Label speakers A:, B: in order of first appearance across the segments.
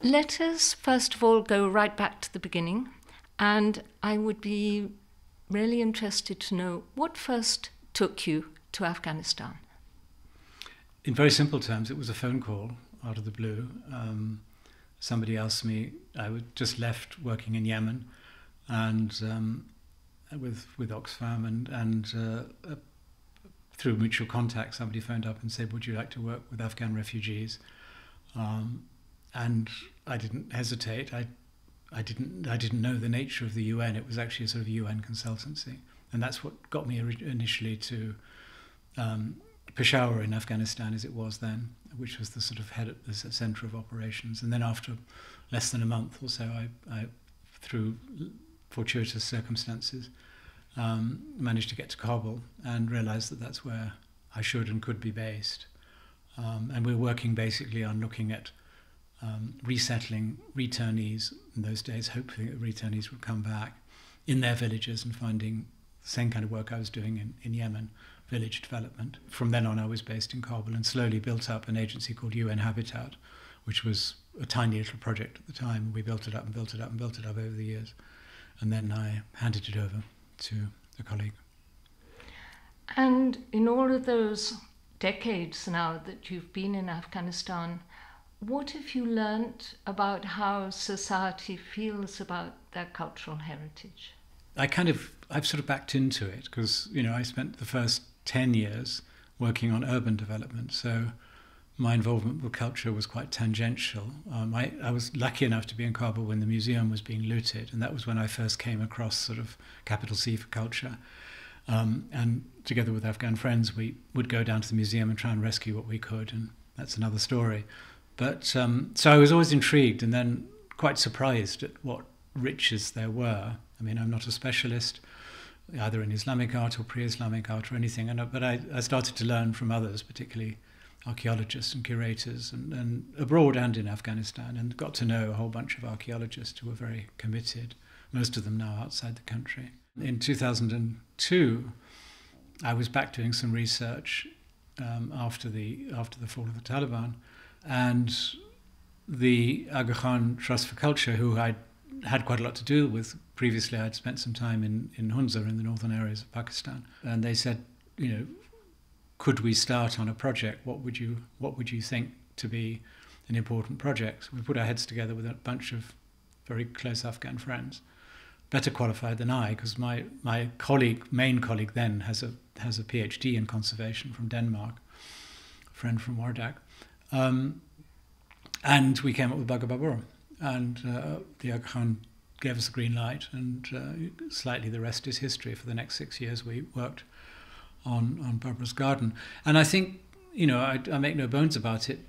A: Let us first of all go right back to the beginning, and I would be really interested to know what first took you to Afghanistan.
B: In very simple terms, it was a phone call out of the blue. Somebody asked me, I had just left working in Yemen and with Oxfam, and through mutual contact, somebody phoned up and said, would you like to work with Afghan refugees? And I didn't hesitate. I didn't know the nature of the UN. It was actually a sort of UN consultancy. And that's what got me initially to Peshawar in Afghanistan, as it was then, which was the sort of head at the centre of operations. And then after less than a month or so, I through fortuitous circumstances, managed to get to Kabul and realised that that's where I should and could be based. And we're working basically on looking at resettling returnees in those days, hoping that returnees would come back in their villages and finding the same kind of work I was doing in Yemen, village development. From then on, I was based in Kabul and slowly built up an agency called UN Habitat, which was a tiny little project at the time. We built it up and built it up and built it up over the years. And then I handed it over to a colleague.
A: And in all of those decades now that you've been in Afghanistan, what have you learnt about how society feels about their cultural heritage?
B: I've sort of backed into it because, I spent the first 10 years working on urban development. So my involvement with culture was quite tangential. I was lucky enough to be in Kabul when the museum was being looted, and that was when I first came across sort of capital C for culture. And together with Afghan friends, we would go down to the museum and try and rescue what we could, and that's another story. But so I was always intrigued and then quite surprised at what riches there were. I mean, I'm not a specialist either in Islamic art or pre-Islamic art or anything, but I started to learn from others, particularly archaeologists and curators, and abroad and in Afghanistan, and got to know a whole bunch of archaeologists who were very committed, most of them now outside the country. In 2002, I was back doing some research after the fall of the Taliban, and the Aga Khan Trust for Culture, who I'd had quite a lot to do with previously. I'd spent some time in Hunza in the northern areas of Pakistan, and they said, could we start on a project? What would you think to be an important project? So we put our heads together with a bunch of very close Afghan friends, better qualified than I, because my main colleague then has a PhD in conservation from Denmark, a friend from Wardak, and we came up with Bagababurum, and the Aga Khan gave us the green light, and slightly the rest is history. For the next 6 years, we worked on Barbara's garden. And I think, I make no bones about it.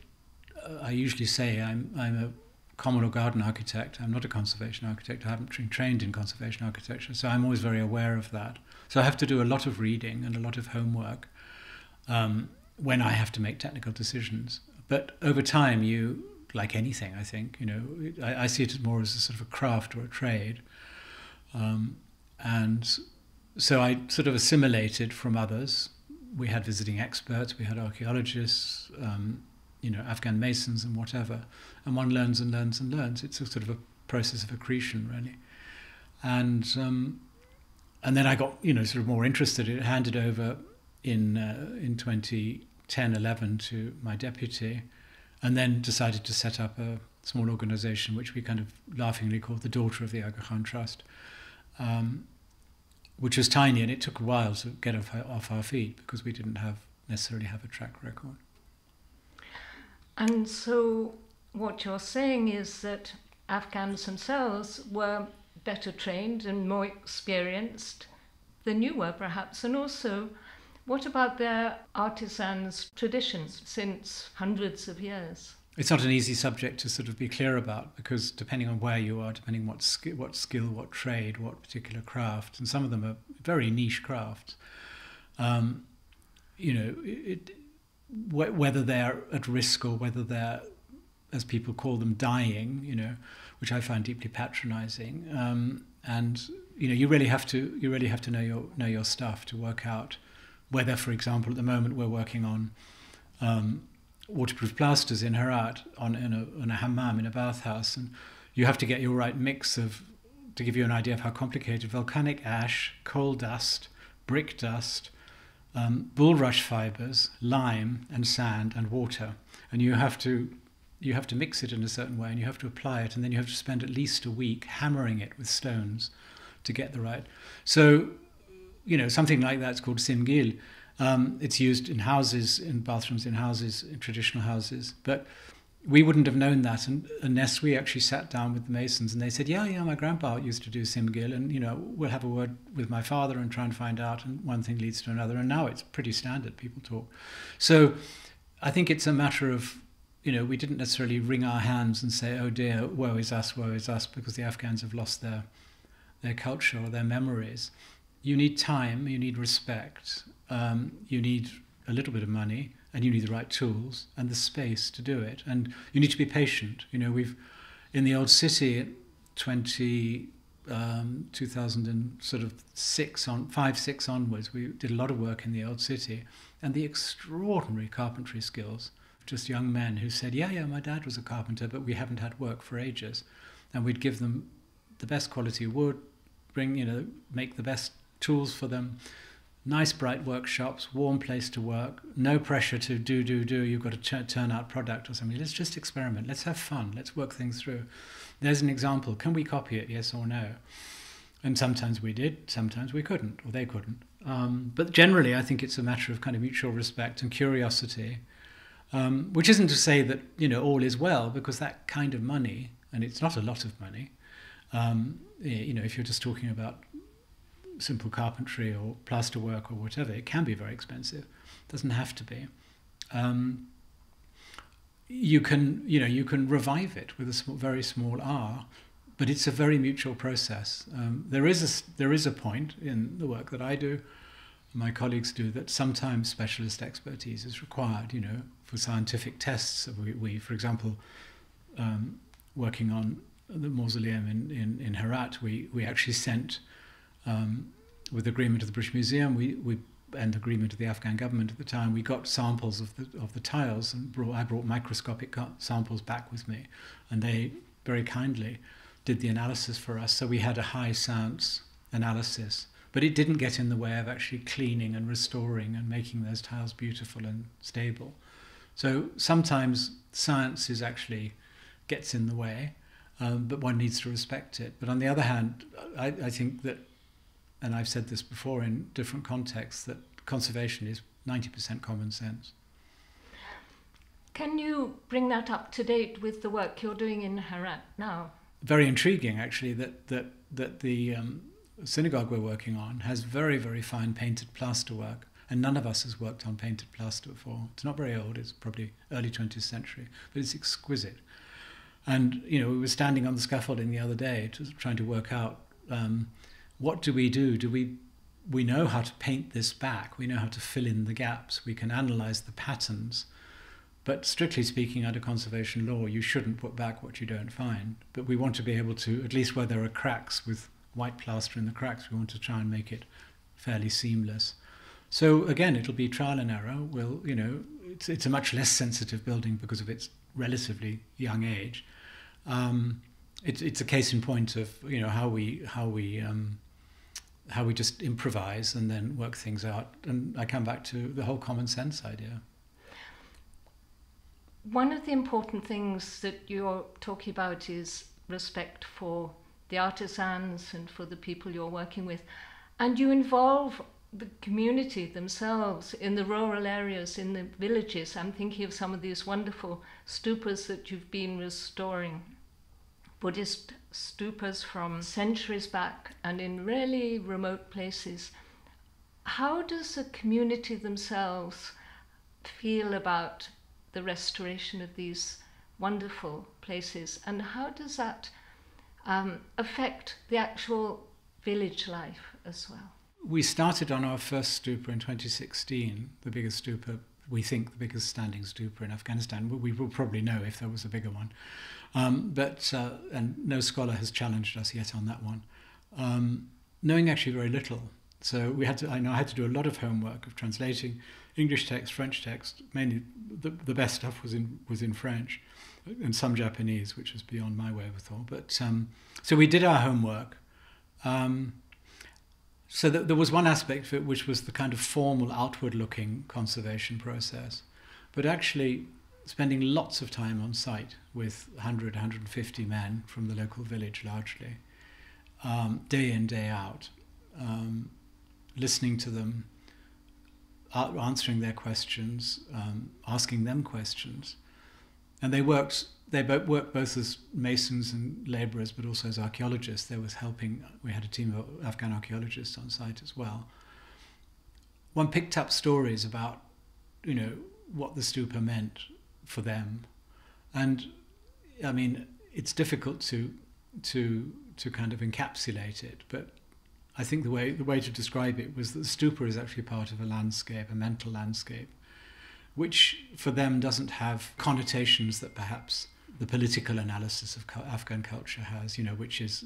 B: I usually say I'm a common or garden architect. I'm not a conservation architect. I haven't trained in conservation architecture, so I'm always very aware of that. So I have to do a lot of reading and a lot of homework when I have to make technical decisions. But over time, like anything, I think, I see it more as a sort of a craft or a trade. And so I sort of assimilated from others. We had visiting experts, we had archaeologists, Afghan masons and whatever. And one learns and learns and learns. It's a sort of a process of accretion, really. And then I got, sort of more interested. It handed over in 2010-11 to my deputy, and then decided to set up a small organisation which we kind of laughingly called the Daughter of the Aga Khan Trust, which was tiny, and it took a while to get off our feet because we didn't necessarily have a track record.
A: And so what you're saying is that Afghans themselves were better trained and more experienced than you were, perhaps, and also what about their artisans' traditions since hundreds of years?
B: It's not an easy subject to sort of be clear about, because depending on where you are, depending what skill, what trade, what particular craft, and some of them are very niche crafts, whether they're at risk or whether they're, as people call them, dying, which I find deeply patronising, and you really have to know your stuff to work out whether, for example, at the moment we're working on waterproof plasters in Herat in a hammam, in a bathhouse, and you have to get your right mix of, to give you an idea of how complicated, volcanic ash, coal dust, brick dust, bulrush fibres, lime and sand and water, and you have to mix it in a certain way, and you have to apply it, and then you have to spend at least a week hammering it with stones to get the right. So, something like that's called simgil. It's used in houses, in bathrooms, in houses, in traditional houses. But we wouldn't have known that unless we actually sat down with the masons and they said, yeah, my grandpa used to do simgil, and, we'll have a word with my father and try and find out, and one thing leads to another. And now it's pretty standard, people talk. So I think it's a matter of, we didn't necessarily wring our hands and say, oh dear, woe is us, because the Afghans have lost their culture or their memories. You need time, you need respect, you need a little bit of money, and you need the right tools and the space to do it. And you need to be patient. We've, in the old city, 2006 on 5-6 onwards, we did a lot of work in the old city, and the extraordinary carpentry skills. Just young men who said, yeah, my dad was a carpenter, but we haven't had work for ages. And we'd give them the best quality wood, make the best tools for them, nice bright workshops, warm place to work, no pressure to do, you've got to turn out product or something. Let's just experiment, let's have fun, let's work things through. There's an example, can we copy it, yes or no? And sometimes we did, sometimes we couldn't, or they couldn't. But generally I think it's a matter of kind of mutual respect and curiosity. Which isn't to say that all is well, because that kind of money, and it's not a lot of money, if you're just talking about simple carpentry or plaster work or whatever, it can be very expensive. It doesn't have to be. You can revive it with a very small R, but it's a very mutual process. There is a point in the work that I do, my colleagues do, that sometimes specialist expertise is required, for scientific tests. We for example, working on the mausoleum in Herat, we actually sent, with agreement of the British Museum, and agreement of the Afghan government at the time, we got samples of the tiles, and I brought microscopic samples back with me, and they very kindly did the analysis for us. So we had a high science analysis. But it didn't get in the way of actually cleaning and restoring and making those tiles beautiful and stable. So sometimes science gets in the way, but one needs to respect it. But on the other hand, I think that, and I've said this before in different contexts, that conservation is 90% common sense.
A: Can you bring that up to date with the work you're doing in Herat now?
B: Very intriguing, actually, that the synagogue we're working on has very, very fine painted plaster work, and none of us has worked on painted plaster before. It's not very old, it's probably early 20th century, but it's exquisite. And we were standing on the scaffolding the other day trying to work out what do we do? We know how to paint this back, we know how to fill in the gaps, we can analyse the patterns, but strictly speaking, under conservation law, you shouldn't put back what you don't find. But we want to be able to, at least where there are cracks with white plaster in the cracks, we want to try and make it fairly seamless. So again, it'll be trial and error. It's a much less sensitive building because of its relatively young age. It's a case in point of how we just improvise and then work things out. And I come back to the whole common sense idea.
A: One of the important things that you're talking about is respect for the artisans and for the people you're working with, and you involve the community themselves in the rural areas, in the villages. I'm thinking of some of these wonderful stupas that you've been restoring, Buddhist stupas from centuries back and in really remote places. How does the community themselves feel about the restoration of these wonderful places, and how does that affect the actual village life as well?
B: We started on our first stupa in 2016, the biggest stupa, we think the biggest standing stupa in Afghanistan. We will probably know if there was a bigger one. And no scholar has challenged us yet on that one. Knowing actually very little. So I had to do a lot of homework of translating English text, French text. Mainly, the best stuff was in French, and some Japanese, which was beyond my wherewithal. But so we did our homework. So there was one aspect of it which was the kind of formal, outward-looking conservation process, but actually spending lots of time on site with 100, 150 men from the local village, largely, day in, day out. Listening to them, answering their questions, asking them questions. And they worked both as masons and labourers, but also as archaeologists. We had a team of Afghan archaeologists on site as well. One picked up stories about, what the stupa meant for them. And I mean, it's difficult to kind of encapsulate it, but I think the way to describe it was that the stupa is actually part of a landscape, a mental landscape, which for them doesn't have connotations that perhaps the political analysis of Afghan culture has, which is,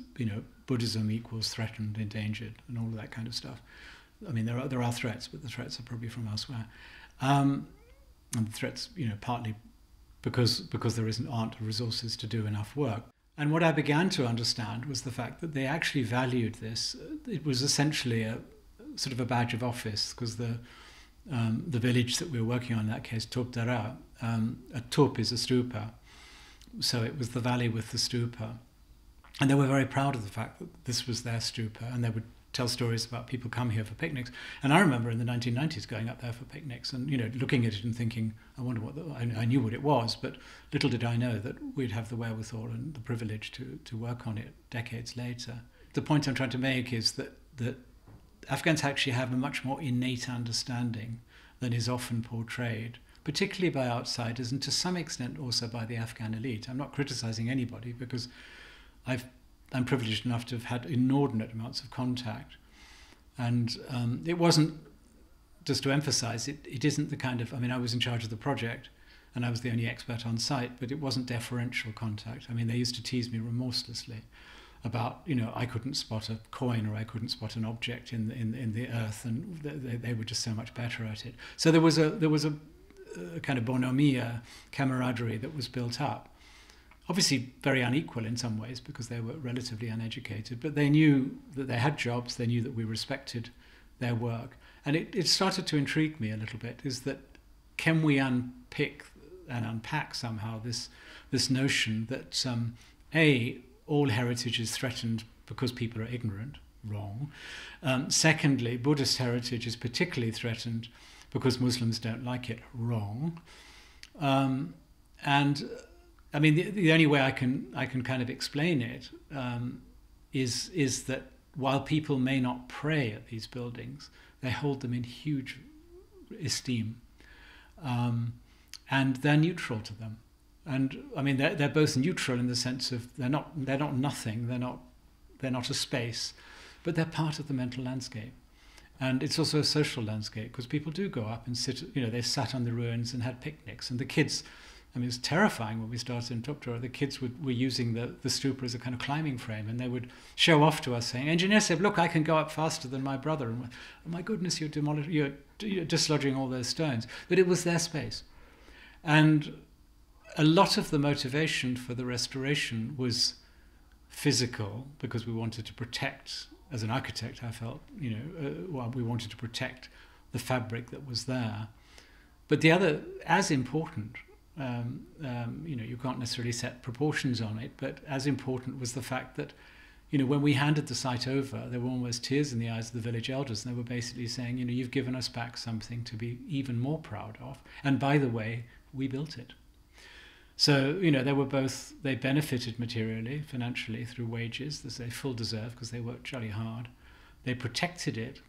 B: Buddhism equals threatened, endangered, and all of that kind of stuff. I mean, there are threats, but the threats are probably from elsewhere. And the threats, partly because there aren't resources to do enough work. And what I began to understand was the fact that they actually valued this. It was essentially a sort of a badge of office, because the village that we were working on in that case, Topdara, a top is a stupa. So it was the valley with the stupa. And they were very proud of the fact that this was their stupa, and they would tell stories about people come here for picnics. And I remember in the 1990s going up there for picnics and, looking at it and thinking, I wonder I knew what it was, but little did I know that we'd have the wherewithal and the privilege to work on it decades later. The point I'm trying to make is that Afghans actually have a much more innate understanding than is often portrayed, particularly by outsiders and to some extent also by the Afghan elite. I'm not criticizing anybody, because I'm privileged enough to have had inordinate amounts of contact. And it wasn't, just to emphasize, it isn't the kind of, I was in charge of the project and I was the only expert on site, but it wasn't deferential contact. They used to tease me remorselessly about, I couldn't spot a coin or I couldn't spot an object in the earth, and they were just so much better at it. So there was a kind of bonhomie, camaraderie that was built up. Obviously very unequal in some ways because they were relatively uneducated, but they knew that they had jobs, they knew that we respected their work. And it started to intrigue me a little bit, is that can we unpick and unpack somehow this notion that all heritage is threatened because people are ignorant, wrong. Secondly, Buddhist heritage is particularly threatened because Muslims don't like it, wrong. And the only way I can kind of explain it is that while people may not pray at these buildings, they hold them in huge esteem, and they're neutral to them. And they're both neutral in the sense of they're not nothing, they're not a space, but they're part of the mental landscape. And it's also a social landscape, because people do go up and sit. They sat on the ruins and had picnics, and the kids. It was terrifying when we started in Topdara. The kids were using the stupa as a kind of climbing frame, and they would show off to us saying, "Engineer said, look, I can go up faster than my brother." And oh my goodness, you're dislodging all those stones. But it was their space. And a lot of the motivation for the restoration was physical, because we wanted to protect, as an architect, I felt, we wanted to protect the fabric that was there. But the other, as important, you can't necessarily set proportions on it, but as important was the fact that, when we handed the site over, there were almost tears in the eyes of the village elders, and they were basically saying, you've given us back something to be even more proud of. And by the way, we built it. So, they benefited materially, financially, through wages, as they full deserve, because they worked jolly hard. They protected it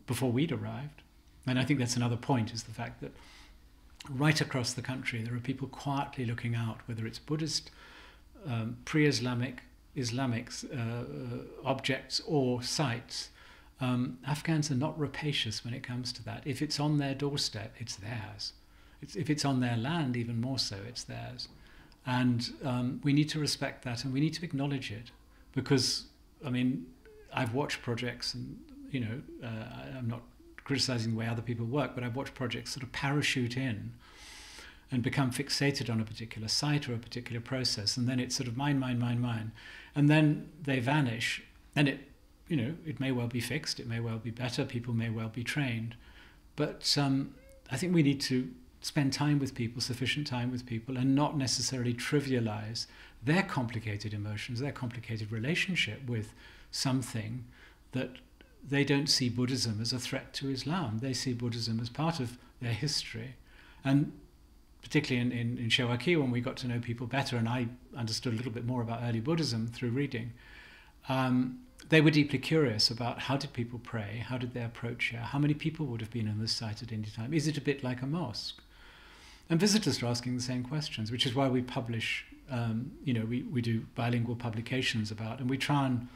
B: before we'd arrived. And I think that's another point, is the fact that right across the country, there are people quietly looking out, whether it's Buddhist, pre-Islamic, Islamic objects or sites. Afghans are not rapacious when it comes to that. If it's on their doorstep, it's theirs. If it's on their land, even more so, it's theirs. And we need to respect that, and we need to acknowledge it. Because, I've watched projects, and I'm not criticizing the way other people work, but I've watched projects sort of parachute in and become fixated on a particular site or a particular process, and then it's sort of mine, and then they vanish, and it may well be fixed, it may well be better, people may well be trained, but I think we need to spend time with people, sufficient time with people, and not necessarily trivialize their complicated emotions, their complicated relationship with something that they don't see Buddhism as a threat to Islam. They see Buddhism as part of their history. And particularly in Shewaki, when we got to know people better, and I understood a little bit more about early Buddhism through reading, they were deeply curious about how did people pray, how did they approach here, how many people would have been in this site at any time, is it a bit like a mosque? And visitors are asking the same questions, which is why we publish, we do bilingual publications about, and we try and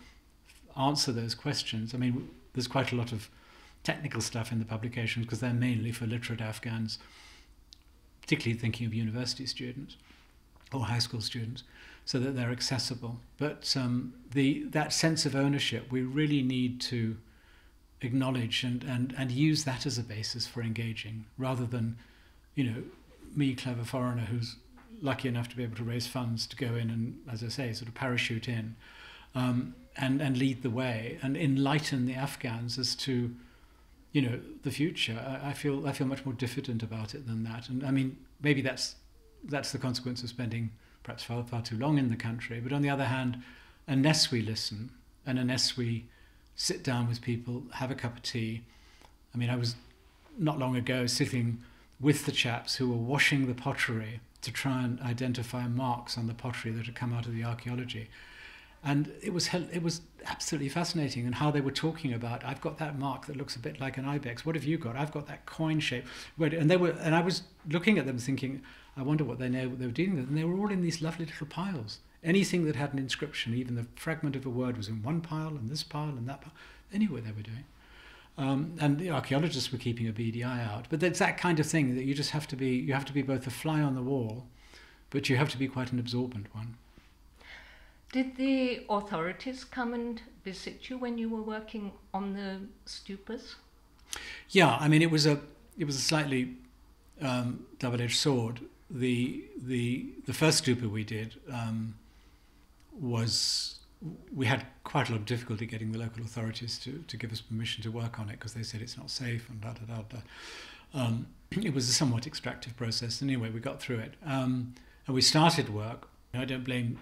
B: answer those questions. I mean, there's quite a lot of technical stuff in the publications because they're mainly for literate Afghans, particularly thinking of university students or high school students, so that they're accessible. But that sense of ownership, we really need to acknowledge and use that as a basis for engaging, rather than, me, clever foreigner who's lucky enough to be able to raise funds to go in and, as I say, sort of parachute in and lead the way and enlighten the Afghans as to, the future. I feel much more diffident about it than that. And I mean, maybe that's the consequence of spending perhaps far too long in the country. But on the other hand, unless we listen and unless we sit down with people, have a cup of tea. I mean, I was not long ago sitting with the chaps who were washing the pottery to try and identify marks on the pottery that had come out of the archaeology. And it was absolutely fascinating, and how they were talking about, I've got that mark that looks a bit like an ibex. What have you got? I've got that coin shape. And I was looking at them thinking, I wonder what they know what they were dealing with. And they were all in these lovely little piles. Anything that had an inscription, even the fragment of a word, was in one pile, and this pile, and that pile. They knew what they were doing. And the archaeologists were keeping a beady eye out. But it's that kind of thing that you have to be both a fly on the wall, but you have to be quite an absorbent one.
A: Did the authorities come and visit you when you were working on the stupas? Yeah,
B: I mean, it was a slightly double-edged sword. The first stupa we did we had quite a lot of difficulty getting the local authorities to give us permission to work on it, because they said it's not safe and It was a somewhat extractive process. Anyway, we got through it, and we started work. I don't blame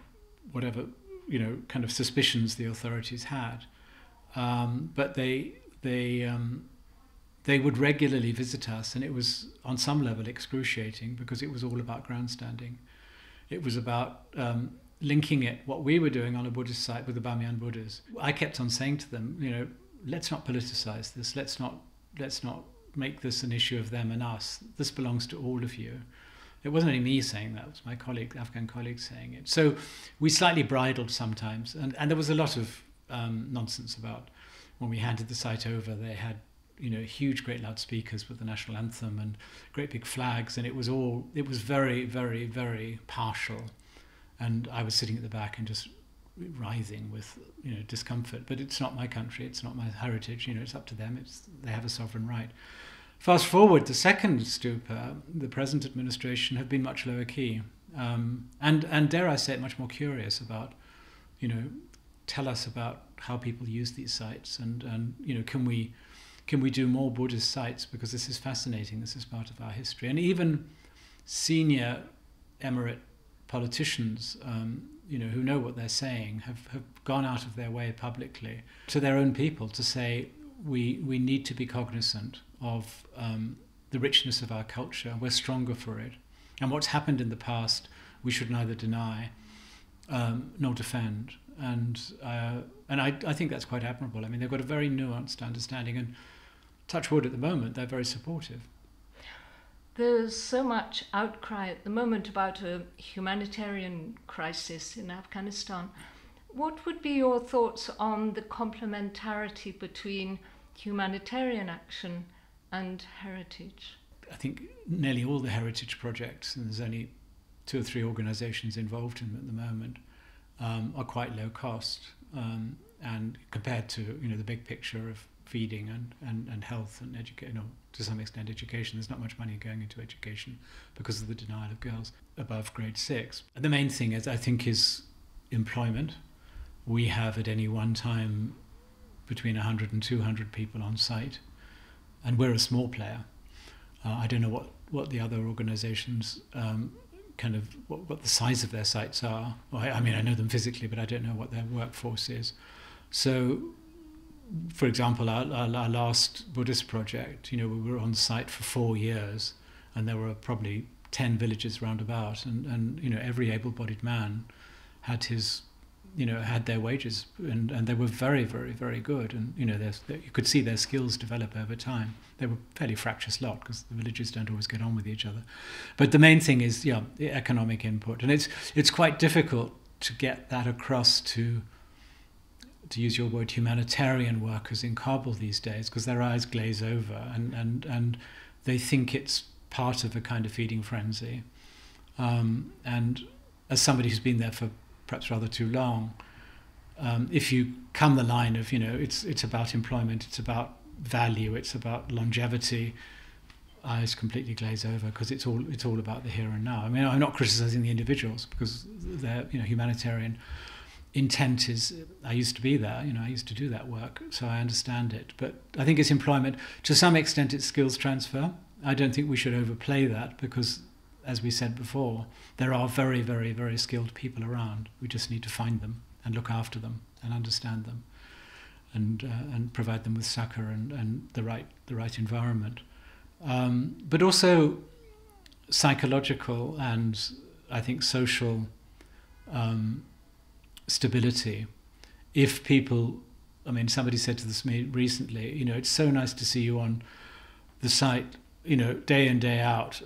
B: whatever kind of suspicions the authorities had, but they would regularly visit us, and it was on some level excruciating, because it was all about grandstanding. It was about linking what we were doing on a Buddhist site with the Bamiyan Buddhas. I kept on saying to them, let's not politicize this. Let's not make this an issue of them and us. This belongs to all of you. It wasn't only me saying that, it was my Afghan colleague saying it. So we slightly bridled sometimes, and there was a lot of nonsense about when we handed the site over. They had huge, great loudspeakers with the national anthem and great big flags, and it was very, very, very partial. And I was sitting at the back and just writhing with discomfort. But it's not my country, it's not my heritage. It's up to them. They have a sovereign right. Fast forward, the second stupa, the present administration have been much lower key, and dare I say it, much more curious about, tell us about how people use these sites, and can we do more Buddhist sites, because this is fascinating. This is part of our history. And even senior emirate politicians, who know what they're saying, have gone out of their way publicly to their own people to say we need to be cognizant of the richness of our culture. We're stronger for it, and what's happened in the past we should neither deny nor defend. And I think that's quite admirable. I mean, they've got a very nuanced understanding, and touch wood, at the moment they're very supportive.
A: There's so much outcry at the moment about a humanitarian crisis in Afghanistan. What would be your thoughts on the complementarity between humanitarian action and heritage?
B: I think nearly all the heritage projects, and there's only 2 or 3 organisations involved in them at the moment, are quite low cost, and compared to the big picture of feeding and health and education, to some extent education. There's not much money going into education because of the denial of girls above grade 6. And the main thing is, I think, is employment. We have at any one time between 100 and 200 people on site, and we're a small player. I don't know what the other organizations what the size of their sites are. Well, I mean, I know them physically, but I don't know what their workforce is. So, for example, our last Buddhist project, we were on site for 4 years, and there were probably 10 villages roundabout, and every able-bodied man had had their wages, and they were very, very, very good, and you could see their skills develop over time. They were a fairly fractious lot because the villages don't always get on with each other. But the main thing is, the economic input, and it's quite difficult to get that across to use your word, humanitarian workers in Kabul these days, because their eyes glaze over, and they think it's part of a kind of feeding frenzy. And as somebody who's been there for perhaps rather too long, if you come the line of it's about employment, it's about value, it's about longevity, eyes completely glaze over, because it's all about the here and now. I mean, I'm not criticizing the individuals, because their humanitarian intent is, I used to be there, I used to do that work, so I understand it. But I think it's employment. To some extent it's skills transfer. I don't think we should overplay that, because as we said before, there are very, very, very skilled people around. We just need to find them and look after them and understand them, and provide them with succor and the right environment. But also psychological and, I think, social stability. If people, somebody said to this me recently, it's so nice to see you on the site, day in, day out,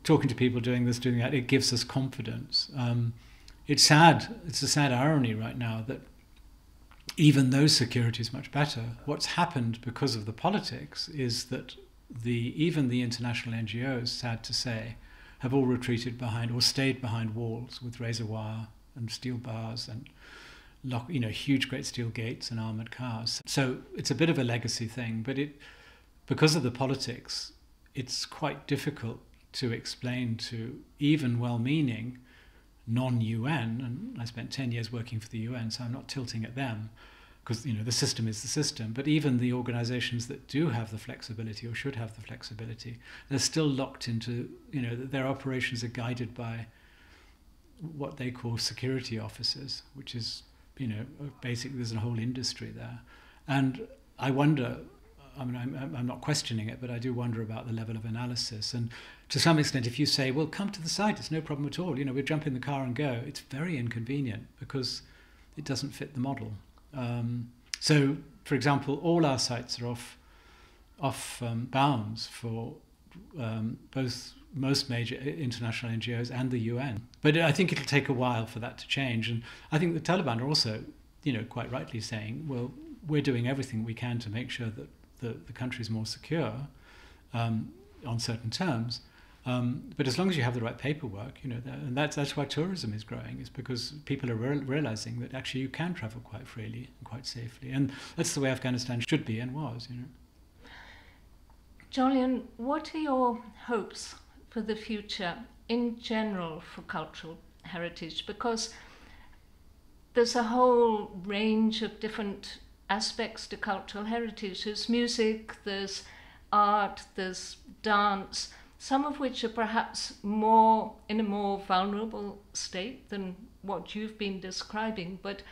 B: talking to people, doing this, doing that. It gives us confidence. It's sad. It's a sad irony right now that even though security is much better, what's happened because of the politics is that even the international NGOs, sad to say, have all retreated behind or stayed behind walls with razor wire and steel bars and huge great steel gates and armoured cars. So it's a bit of a legacy thing, but because of the politics, it's quite difficult to explain to even well-meaning non-UN, and I spent 10 years working for the UN, so I'm not tilting at them, because the system is the system, but even the organizations that do have the flexibility or should have the flexibility, they're still locked into, their operations are guided by what they call security officers, which is, basically there's a whole industry there. And I wonder, I'm not questioning it, but I do wonder about the level of analysis. And to some extent, if you say, well, come to the site, it's no problem at all, we'll jump in the car and go, it's very inconvenient because it doesn't fit the model. So, for example, all our sites are off bounds for both most major international NGOs and the UN. But I think it'll take a while for that to change. And I think the Taliban are also, quite rightly saying, well, we're doing everything we can to make sure that the country is more secure on certain terms. But as long as you have the right paperwork, and that's why tourism is growing, is because people are realizing that actually you can travel quite freely and quite safely. And that's the way Afghanistan should be and was,
A: Jolyon, what are your hopes for the future in general for cultural heritage? Because there's a whole range of different aspects to cultural heritage. There's music, there's art, there's dance, some of which are perhaps in a more vulnerable state than what you've been describing. But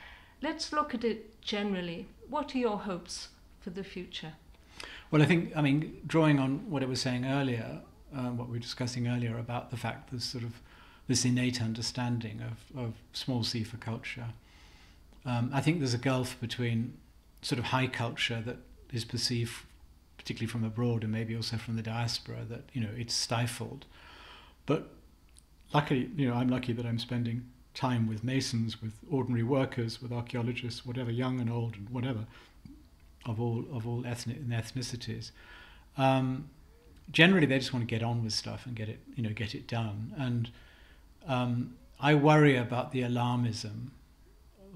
A: let's look at it generally. What are your hopes for the future?
B: Well, I think, drawing on what I was saying earlier, what we were discussing earlier about the fact there's sort of this innate understanding of small c for culture. I think there's a gulf between sort of high culture that is perceived, particularly from abroad and maybe also from the diaspora, that it's stifled. But luckily, I'm lucky that I'm spending time with masons, with ordinary workers, with archaeologists, whatever, young and old and whatever, of all ethnicities. Generally, they just want to get on with stuff and get it done. And I worry about the alarmism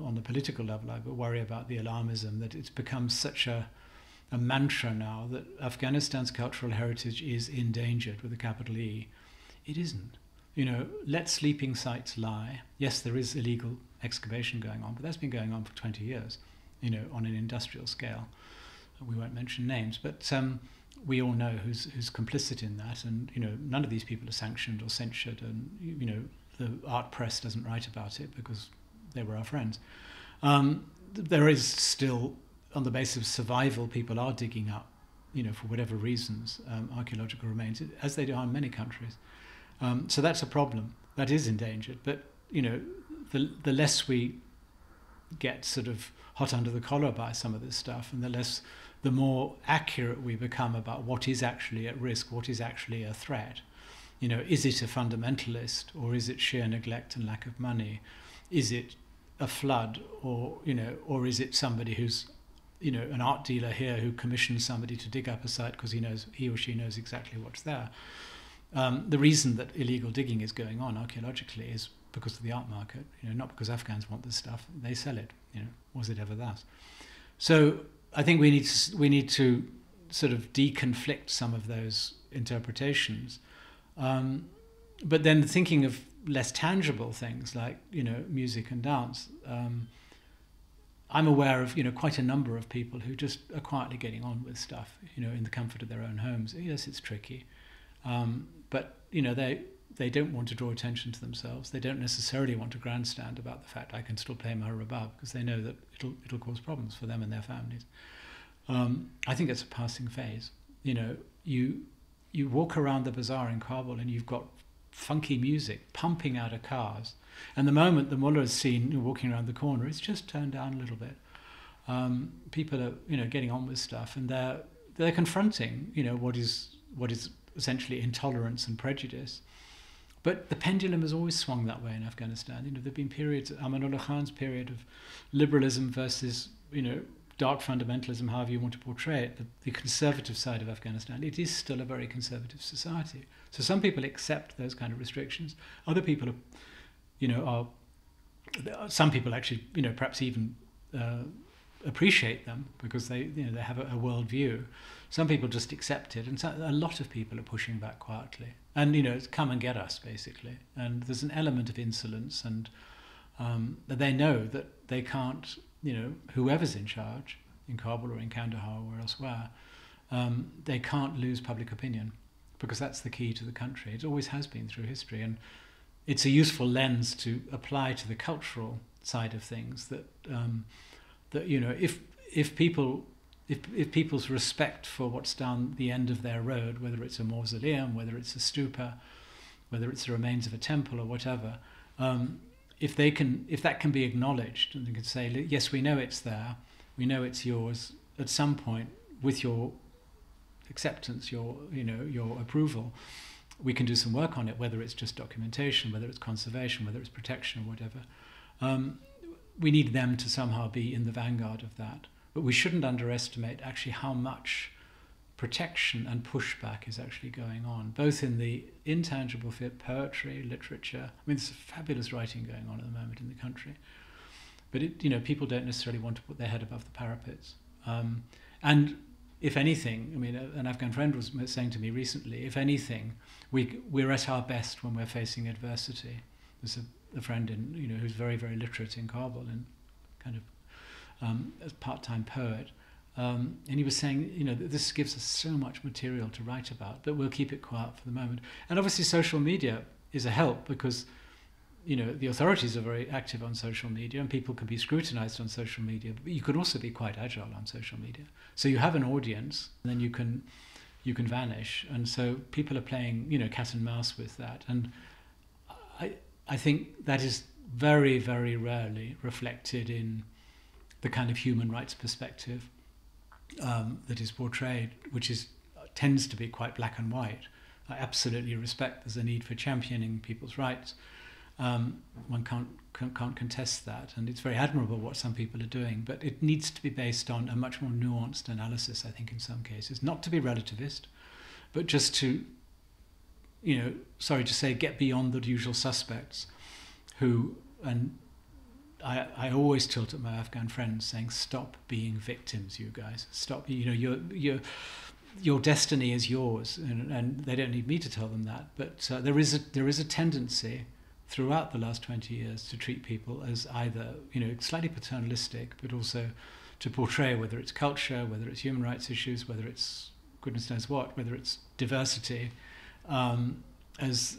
B: on the political level, I worry about the alarmism that it's become such a mantra now that Afghanistan's cultural heritage is endangered with a capital E. It isn't. Let sleeping sites lie. Yes, there is illegal excavation going on, but that's been going on for 20 years, on an industrial scale. We won't mention names, but we all know who's complicit in that, and none of these people are sanctioned or censured, and the art press doesn't write about it because they were our friends. There is still, on the basis of survival, people are digging up, for whatever reasons, archaeological remains, as they do in many countries. So that's a problem. That is endangered. But, the less we get sort of hot under the collar by some of this stuff, and the more accurate we become about what is actually at risk, what is actually a threat. Is it a fundamentalist, or is it sheer neglect and lack of money? Is it a flood, or is it somebody who's an art dealer here who commissions somebody to dig up a site because he or she knows exactly what's there? The reason that illegal digging is going on archaeologically is because of the art market, not because Afghans want this stuff. They sell it. Was it ever that? So I think we need to sort of deconflict some of those interpretations, but then thinking of less tangible things like music and dance. I'm aware of quite a number of people who just are quietly getting on with stuff, in the comfort of their own homes. Yes, it's tricky, but they don't want to draw attention to themselves. They don't necessarily want to grandstand about the fact I can still play my rabab, because they know that it'll cause problems for them and their families. I think it's a passing phase. You walk around the bazaar in Kabul and you've got funky music pumping out of cars, and the moment the mullah is seen walking around the corner, it's just turned down a little bit. People are getting on with stuff, and they're confronting what is essentially intolerance and prejudice. But the pendulum has always swung that way in Afghanistan. There've been periods, Amanullah Khan's period of liberalism versus dark fundamentalism, however you want to portray it, the conservative side of Afghanistan. It is still a very conservative society. So some people accept those kind of restrictions. Other people some people actually, perhaps even appreciate them because they have a world view. Some people just accept it, and so a lot of people are pushing back quietly. And it's come and get us, basically. And there's an element of insolence, and they know that they can't, whoever's in charge in Kabul or in Kandahar or elsewhere, they can't lose public opinion, because that's the key to the country. It always has been through history, and it's a useful lens to apply to the cultural side of things. That if people's respect for what's down the end of their road, whether it's a mausoleum, whether it's a stupa, whether it's the remains of a temple or whatever, if that can be acknowledged, and they can say, yes, we know it's there, we know it's yours. At some point, with your acceptance, your approval, we can do some work on it, whether it's just documentation, whether it's conservation, whether it's protection or whatever. We need them to somehow be in the vanguard of that. But we shouldn't underestimate actually how much protection and pushback is actually going on, both in the intangible field, poetry, literature. I mean, there's fabulous writing going on at the moment in the country. But people don't necessarily want to put their head above the parapets. And if anything, I mean, an Afghan friend was saying to me recently, if anything, we're at our best when we're facing adversity. There's a friend who's very, very literate in Kabul and kind of a part-time poet. And he was saying, this gives us so much material to write about, but we'll keep it quiet for the moment. And obviously social media is a help, because the authorities are very active on social media, and people can be scrutinized on social media, but you can also be quite agile on social media. So you have an audience, and then you can vanish. And so people are playing, cat and mouse with that. And I think that is very, very rarely reflected in the kind of human rights perspective that is portrayed, which tends to be quite black and white. I absolutely respect there's a need for championing people's rights. One can't contest that, and it's very admirable what some people are doing, but it needs to be based on a much more nuanced analysis, I think, in some cases. Not to be relativist, but just to, sorry to say, get beyond the usual suspects who, and I always tilt at my Afghan friends saying, stop being victims, you guys. Stop, your destiny is yours, and they don't need me to tell them that. But there is a tendency throughout the last 20 years to treat people as either, slightly paternalistic, but also to portray, whether it's culture, whether it's human rights issues, whether it's goodness knows what, whether it's diversity, as,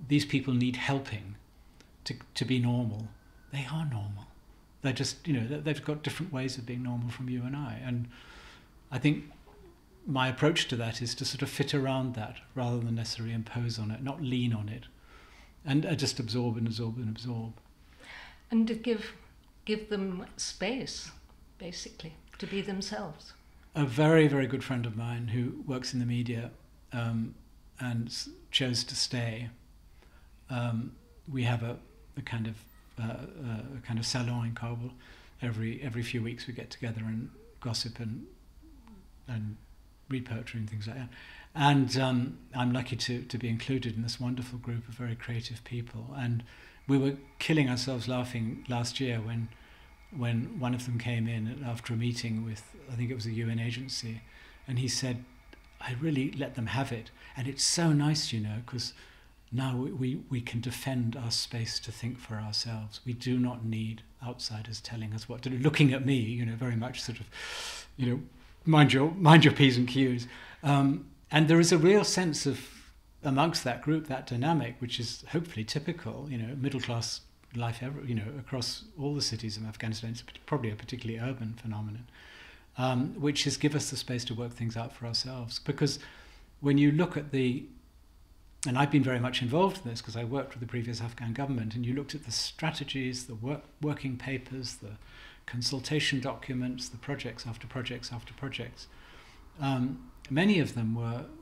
B: these people need helping to be normal. They are normal. They're just, they've got different ways of being normal from you and I. And I think my approach to that is to sort of fit around that rather than necessarily impose on it, not lean on it, and just absorb and absorb and absorb.
A: And to give them space, basically, to be themselves.
B: A very, very good friend of mine who works in the media and chose to stay. We have a kind of salon in Kabul. Every few weeks we get together and gossip and read poetry and things like that. And I'm lucky to be included in this wonderful group of very creative people. And we were killing ourselves laughing last year when one of them came in after a meeting with, I think it was a UN agency, and he said, I really let them have it. And it's so nice, because now we can defend our space to think for ourselves. We do not need outsiders telling us what to do, looking at me, very much sort of, mind your P's and Q's. And there is a real sense of, amongst that group, that dynamic, which is hopefully typical, middle-class life, across all the cities of Afghanistan. It's probably a particularly urban phenomenon, which is give us the space to work things out for ourselves. Because when you look at and I've been very much involved in this because I worked with the previous Afghan government, and you looked at the strategies, the working papers, the consultation documents, the projects after projects after projects. Many of them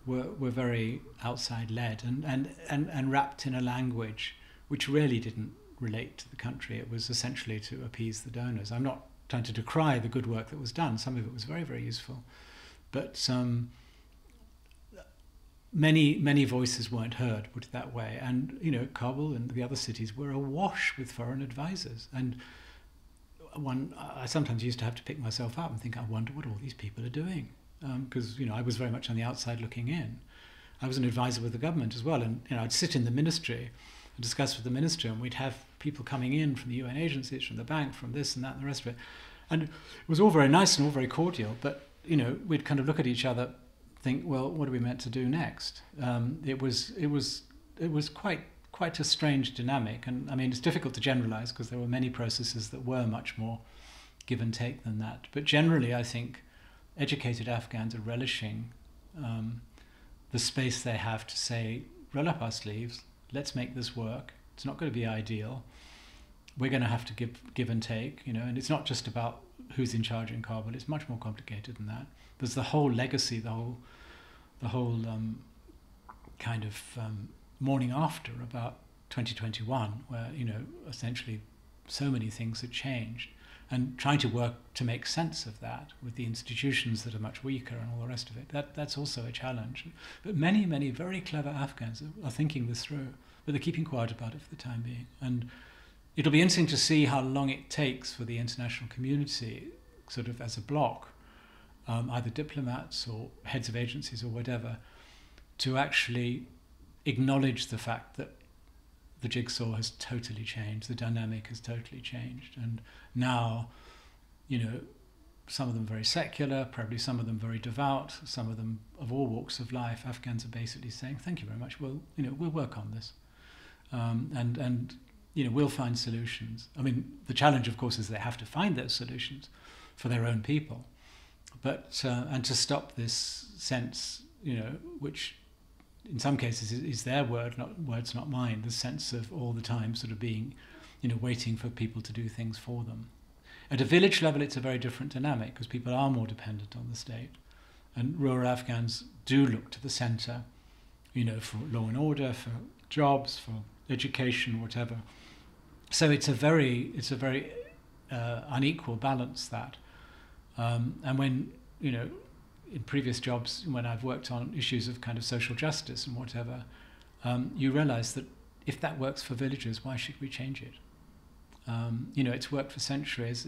B: were very outside-led and wrapped in a language which really didn't relate to the country. It was essentially to appease the donors. I'm not trying to decry the good work that was done. Some of it was very, very useful. But many voices weren't heard, put it that way. And, Kabul and the other cities were awash with foreign advisors. And I sometimes used to have to pick myself up and think, I wonder what all these people are doing. Because, I was very much on the outside looking in. I was an advisor with the government as well. And, I'd sit in the ministry and discuss with the ministry, and we'd have people coming in from the UN agencies, from the bank, from this and that and the rest of it. And it was all very nice and all very cordial, but, we'd kind of look at each other, think, well, what are we meant to do next? It was quite a strange dynamic. And, I mean, it's difficult to generalize because there were many processes that were much more give and take than that. But generally, I think educated Afghans are relishing the space they have to say, roll up our sleeves, let's make this work. It's not going to be ideal. We're going to have to give and take, and it's not just about who's in charge in Kabul. It's much more complicated than that. There's the whole legacy, the whole kind of morning after about 2021, where, essentially so many things had changed. And trying to work to make sense of that with the institutions that are much weaker and all the rest of it, that's also a challenge. But many, many very clever Afghans are thinking this through, but they're keeping quiet about it for the time being. And it'll be interesting to see how long it takes for the international community, sort of as a bloc, either diplomats or heads of agencies or whatever, to actually acknowledge the fact that the jigsaw has totally changed, the dynamic has totally changed. And now, some of them very secular, probably some of them very devout, some of them of all walks of life, Afghans are basically saying, thank you very much, we'll work on this. And we'll find solutions. I mean, the challenge, of course, is they have to find those solutions for their own people. But, and to stop this sense, which in some cases is their words, not mine, the sense of all the time sort of being, waiting for people to do things for them. At a village level, it's a very different dynamic because people are more dependent on the state. And rural Afghans do look to the centre, for law and order, for jobs, for education, whatever. So it's a very unequal balance, that. And when, in previous jobs, when I've worked on issues of kind of social justice and whatever, you realise that if that works for villagers, why should we change it? It's worked for centuries.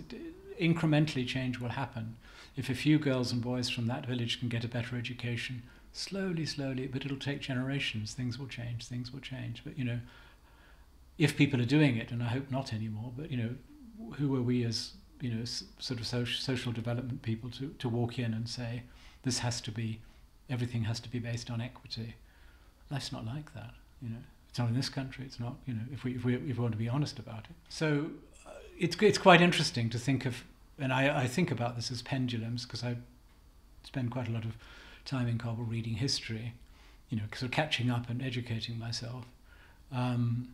B: Incrementally, change will happen. If a few girls and boys from that village can get a better education, slowly, but it'll take generations. Things will change. But if people are doing it, and I hope not anymore, but who are we as sort of social development people to walk in and say everything has to be based on equity? Life's not like that. It's not in this country. It's not. If we want to be honest about it. So it's quite interesting to think of, and I think about this as pendulums, because I spend quite a lot of time in Kabul reading history, sort of catching up and educating myself, and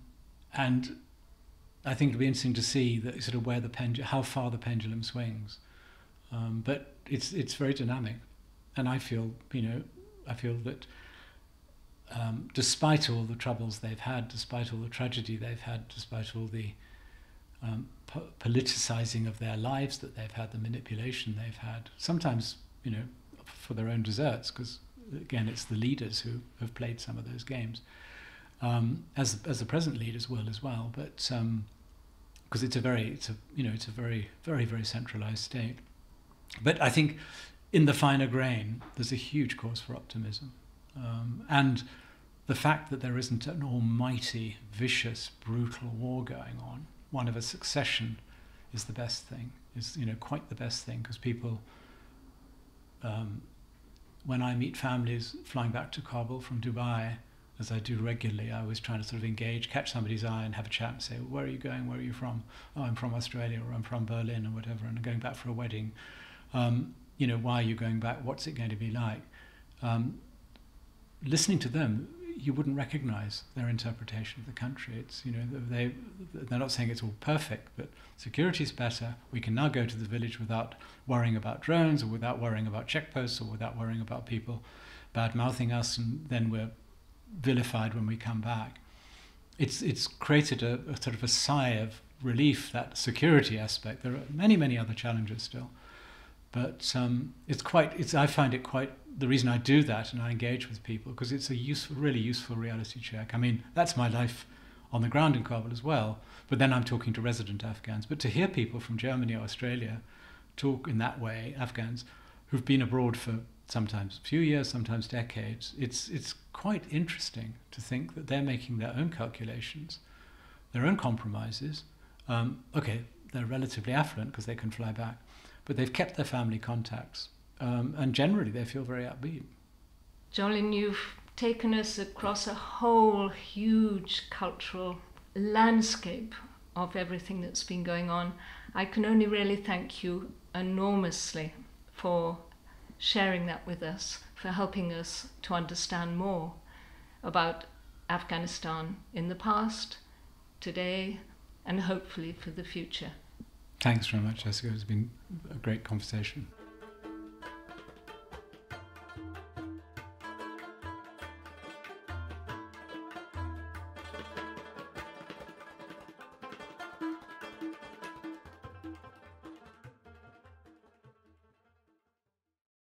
B: I think it'll be interesting to see that sort of how far the pendulum swings, but it's very dynamic, and I feel that despite all the troubles they've had, despite all the tragedy they've had, despite all the politicizing of their lives that they've had, the manipulation they've had, sometimes for their own deserts, because again it's the leaders who have played some of those games, as the present leaders will as well, but because it's a very very centralized state. But I think in the finer grain there's a huge cause for optimism, and the fact that there isn't an almighty, vicious, brutal war going on, one of a succession, is the best thing, is quite the best thing, because people, when I meet families flying back to Kabul from Dubai, as I do regularly, I always try to sort of engage, catch somebody's eye and have a chat and say, where are you going, where are you from? Oh, I'm from Australia, or I'm from Berlin, or whatever, and I'm going back for a wedding. Why are you going back? What's it going to be like? Listening to them, you wouldn't recognize their interpretation of the country. It's they're not saying it's all perfect, but security's better. We can now go to the village without worrying about drones, or without worrying about checkposts, or without worrying about people bad-mouthing us, and then we're vilified when we come back. It's created a sort of a sigh of relief, that security aspect. There are many other challenges still, but I find it quite, the reason I do that and I engage with people, because it's a really useful reality check. I mean, that's my life on the ground in Kabul as well, but then I'm talking to resident Afghans. But to hear people from Germany or Australia talk in that way, Afghans who've been abroad for sometimes a few years, sometimes decades, it's quite interesting to think that they're making their own calculations, their own compromises. Okay, they're relatively affluent because they can fly back, but they've kept their family contacts, and generally they feel very upbeat.
A: Jolyon, you've taken us across a whole huge cultural landscape of everything that's been going on. I can only really thank you enormously for sharing that with us, for helping us to understand more about Afghanistan in the past, today, and hopefully for the future.
B: Thanks very much, Jessica. It's been a great conversation.